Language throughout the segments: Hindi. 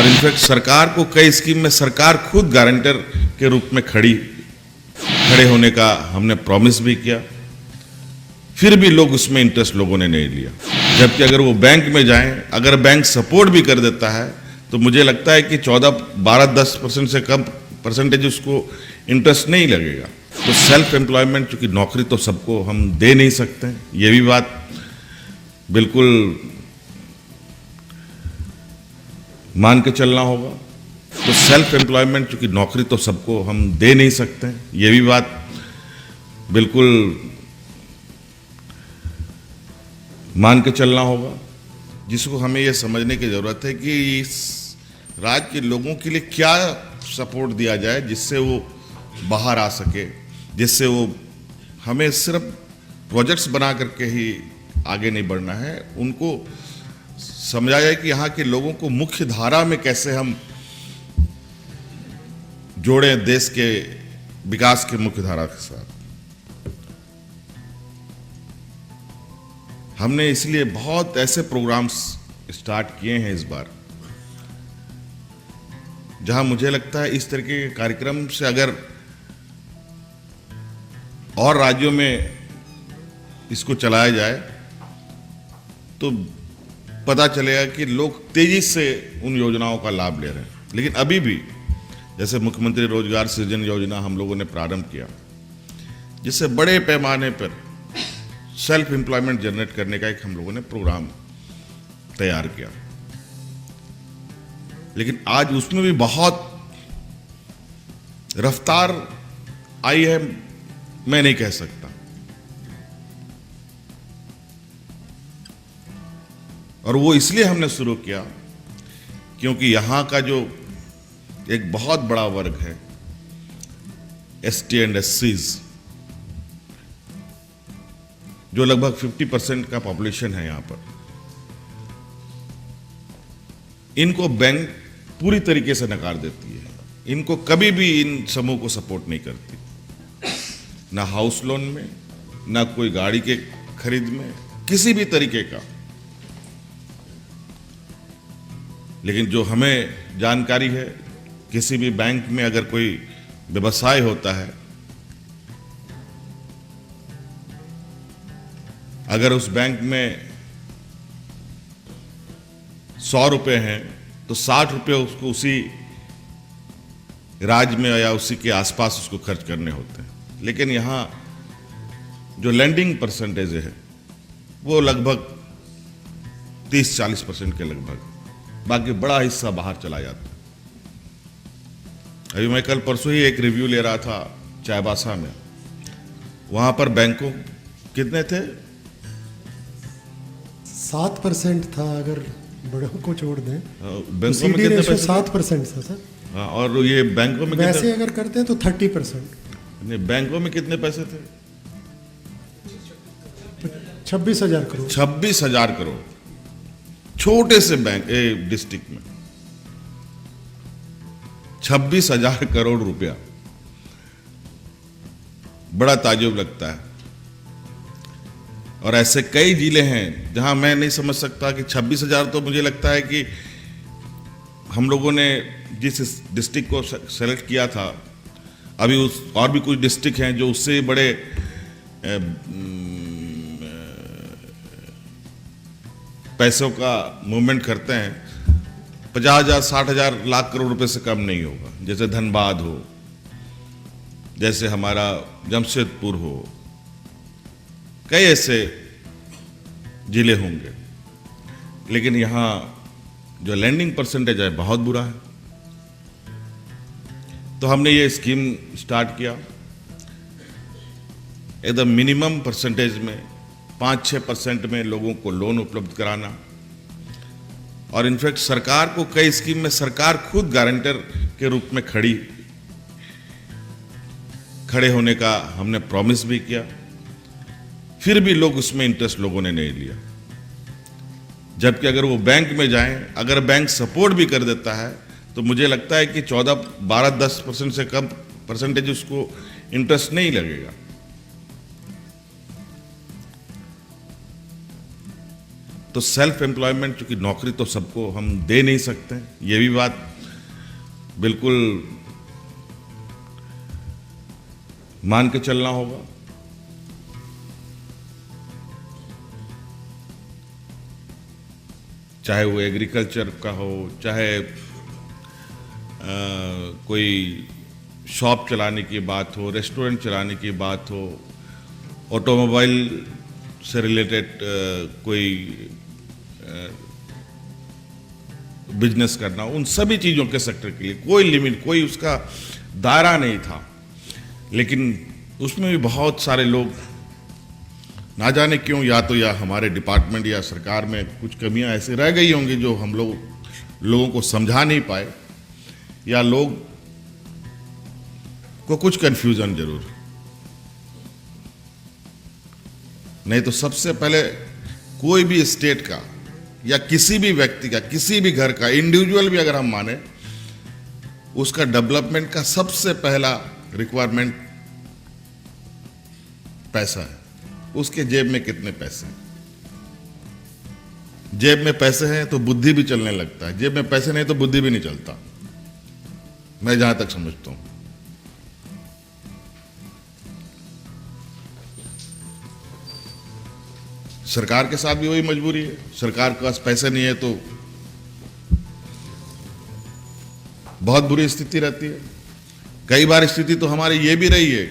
और इनफैक्ट सरकार को कई स्कीम में सरकार खुद गारंटर के रूप में खड़े होने का हमने प्रॉमिस भी किया, फिर भी लोग उसमें इंटरेस्ट लोगों ने नहीं लिया। जबकि अगर वो बैंक में जाएं, अगर बैंक सपोर्ट भी कर देता है तो मुझे लगता है कि 14-12-10% से कम परसेंटेज उसको इंटरेस्ट नहीं लगेगा। तो सेल्फ एम्प्लॉयमेंट, चूंकि नौकरी तो सबको हम दे नहीं सकते, ये भी बात बिल्कुल मान के चलना होगा। तो सेल्फ एम्प्लॉयमेंट, चूंकि नौकरी तो सबको हम दे नहीं सकते, ये भी बात बिल्कुल मान के चलना होगा, जिसको हमें ये समझने की ज़रूरत है कि इस राज्य के लोगों के लिए क्या सपोर्ट दिया जाए जिससे वो बाहर आ सके, जिससे वो, हमें सिर्फ प्रोजेक्ट्स बना करके ही आगे नहीं बढ़ना है, उनको समझा जाए कि यहाँ के लोगों को मुख्य धारा में कैसे हम जोड़ें, देश के विकास के मुख्य धारा के साथ। हमने इसलिए बहुत ऐसे प्रोग्राम्स स्टार्ट किए हैं इस बार, जहां मुझे लगता है इस तरीके के कार्यक्रम से अगर और राज्यों में इसको चलाया जाए तो पता चलेगा कि लोग तेजी से उन योजनाओं का लाभ ले रहे हैं। लेकिन अभी भी जैसे मुख्यमंत्री रोजगार सृजन योजना हम लोगों ने प्रारंभ किया, जिससे बड़े पैमाने पर सेल्फ एम्प्लॉयमेंट जनरेट करने का एक हम लोगों ने प्रोग्राम तैयार किया, लेकिन आज उसमें भी बहुत रफ्तार आई है, मैं नहीं कह सकता। और वो इसलिए हमने शुरू किया क्योंकि यहां का जो एक बहुत बड़ा वर्ग है ST एंड SCs, जो लगभग 50% का पॉपुलेशन है यहां पर, इनको बैंक पूरी तरीके से नकार देती है। इनको कभी भी इन समूह को सपोर्ट नहीं करती, ना हाउस लोन में, ना कोई गाड़ी के खरीद में, किसी भी तरीके का। लेकिन जो हमें जानकारी है, किसी भी बैंक में अगर कोई व्यवसाय होता है, अगर उस बैंक में 100 रुपए हैं तो 60 रुपए उसको उसी राज्य में या उसी के आसपास उसको खर्च करने होते हैं। लेकिन यहाँ जो लेंडिंग परसेंटेज है वो लगभग 30-40% के लगभग, बाकी बड़ा हिस्सा बाहर चला जाता है। अभी मैं कल परसों ही एक रिव्यू ले रहा था चाईबासा में, वहां पर बैंकों कितने थे? 7% था अगर बड़ों को छोड़ दें। बैंकों में कितने पैसे? 7% था सर। हाँ, और ये बैंकों में वैसे अगर करते हैं तो 30%। नहीं, बैंकों में कितने पैसे थे? 26,000 करोड़। 26,000 करोड़ छोटे से बैंक डिस्ट्रिक्ट में 26,000 करोड़ रुपया, बड़ा ताज्जुब लगता है। और ऐसे कई जिले हैं जहां मैं नहीं समझ सकता कि 26,000, तो मुझे लगता है कि हम लोगों ने जिस डिस्ट्रिक्ट को सेलेक्ट किया था, अभी उस और भी कुछ डिस्ट्रिक्ट हैं जो उससे बड़े पैसों का मूवमेंट करते हैं। 50,000, 60,000, लाख करोड़ रुपए से कम नहीं होगा। जैसे धनबाद हो, जैसे हमारा जमशेदपुर हो, कई ऐसे जिले होंगे। लेकिन यहाँ जो लैंडिंग परसेंटेज है बहुत बुरा है। तो हमने ये स्कीम स्टार्ट किया, एकदम मिनिमम परसेंटेज में 5-6% में लोगों को लोन उपलब्ध कराना। और इनफैक्ट सरकार को कई स्कीम में सरकार खुद गारंटर के रूप में खड़े होने का हमने प्रॉमिस भी किया, फिर भी लोग उसमें इंटरेस्ट लोगों ने नहीं लिया। जबकि अगर वो बैंक में जाएं, अगर बैंक सपोर्ट भी कर देता है तो मुझे लगता है कि 14-12-10% से कम परसेंटेज उसको इंटरेस्ट नहीं लगेगा। तो सेल्फ एम्प्लॉयमेंट, चूंकि नौकरी तो सबको हम दे नहीं सकते, ये भी बात बिल्कुल मान के चलना होगा। चाहे वो एग्रीकल्चर का हो, चाहे कोई शॉप चलाने की बात हो, रेस्टोरेंट चलाने की बात हो, ऑटोमोबाइल से रिलेटेड कोई बिजनेस करना, उन सभी चीज़ों के सेक्टर के लिए कोई लिमिट, कोई उसका दायरा नहीं था। लेकिन उसमें भी बहुत सारे लोग ना जाने क्यों, या हमारे डिपार्टमेंट या सरकार में कुछ कमियां ऐसी रह गई होंगी जो हम लोगों को समझा नहीं पाए, या लोग को कुछ कंफ्यूजन जरूर। नहीं तो सबसे पहले कोई भी स्टेट का या किसी भी व्यक्ति का, किसी भी घर का, इंडिविजुअल भी अगर हम माने, उसका डेवलपमेंट का सबसे पहला रिक्वायरमेंट पैसा है। उसके जेब में कितने पैसे हैं? जेब में पैसे हैं तो बुद्धि भी चलने लगता है, जेब में पैसे नहीं तो बुद्धि भी नहीं चलता, मैं जहां तक समझता हूं। सरकार के साथ भी वही मजबूरी है। सरकार के पास पैसे नहीं है तो बहुत बुरी स्थिति रहती है। कई बार स्थिति तो हमारी ये भी रही है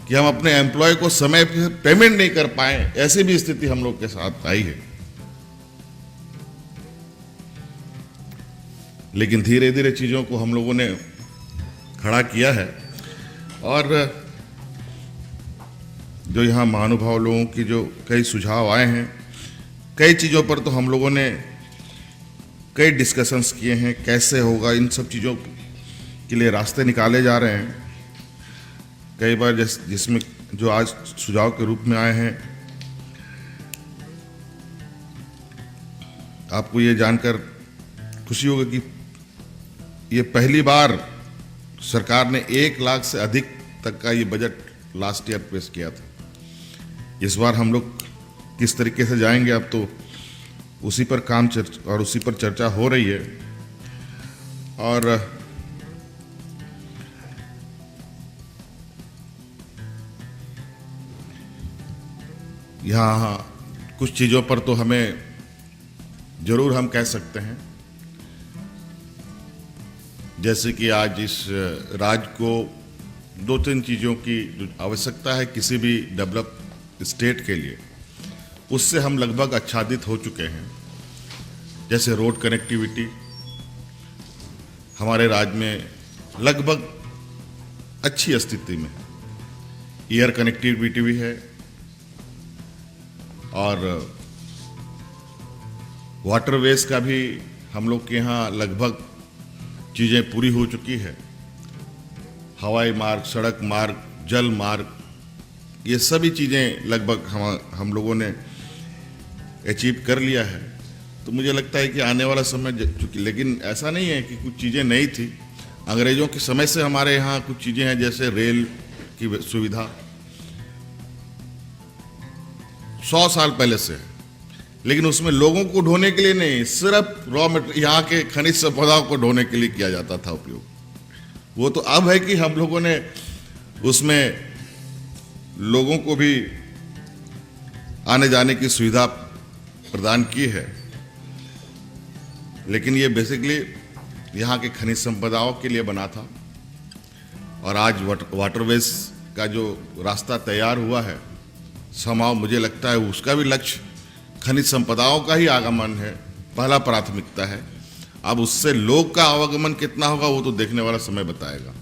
कि हम अपने एम्प्लॉय को समय पर पेमेंट नहीं कर पाए, ऐसी भी स्थिति हम लोग के साथ आई है। लेकिन धीरे धीरे चीजों को हम लोगों ने खड़ा किया है, और जो यहाँ महानुभाव लोगों की जो कई सुझाव आए हैं, कई चीज़ों पर तो हम लोगों ने कई डिस्कशंस किए हैं, कैसे होगा, इन सब चीज़ों के लिए रास्ते निकाले जा रहे हैं। कई बार जिसमें जो आज सुझाव के रूप में आए हैं, आपको ये जानकर खुशी होगी कि ये पहली बार सरकार ने 1 लाख से अधिक तक का ये बजट लास्ट ईयर पेश किया था। इस बार हम लोग किस तरीके से जाएंगे, अब तो उसी पर काम और उसी पर चर्चा हो रही है। और यहाँ कुछ चीज़ों पर तो हमें जरूर हम कह सकते हैं, जैसे कि आज इस राज्य को 2-3 चीज़ों की जो आवश्यकता है किसी भी डेवलप स्टेट के लिए, उससे हम लगभग आच्छादित हो चुके हैं। जैसे रोड कनेक्टिविटी हमारे राज्य में लगभग अच्छी स्थिति में, एयर कनेक्टिविटी भी है, और वाटरवेज का भी हम लोग के यहाँ लगभग चीज़ें पूरी हो चुकी है। हवाई मार्ग, सड़क मार्ग, जल मार्ग, ये सभी चीज़ें लगभग हम लोगों ने अचीव कर लिया है। तो मुझे लगता है कि आने वाला समय चूँकि, लेकिन ऐसा नहीं है कि कुछ चीज़ें नहीं थी। अंग्रेज़ों के समय से हमारे यहाँ कुछ चीज़ें हैं, जैसे रेल की सुविधा 100 साल पहले से है, लेकिन उसमें लोगों को ढोने के लिए नहीं, सिर्फ रॉ मटेरियल, यहाँ के खनिज संपदाओं को ढोने के लिए किया जाता था उपयोग। वो तो अब है कि हम लोगों ने उसमें लोगों को भी आने जाने की सुविधा प्रदान की है। लेकिन ये बेसिकली यहाँ के खनिज संपदाओं के लिए बना था, और आज वाटरवेज का जो रास्ता तैयार हुआ है, समाव मुझे लगता है उसका भी लक्ष्य खनिज संपदाओं का ही आगमन है, पहला प्राथमिकता है। अब उससे लोग का आवागमन कितना होगा वो तो देखने वाला समय बताएगा।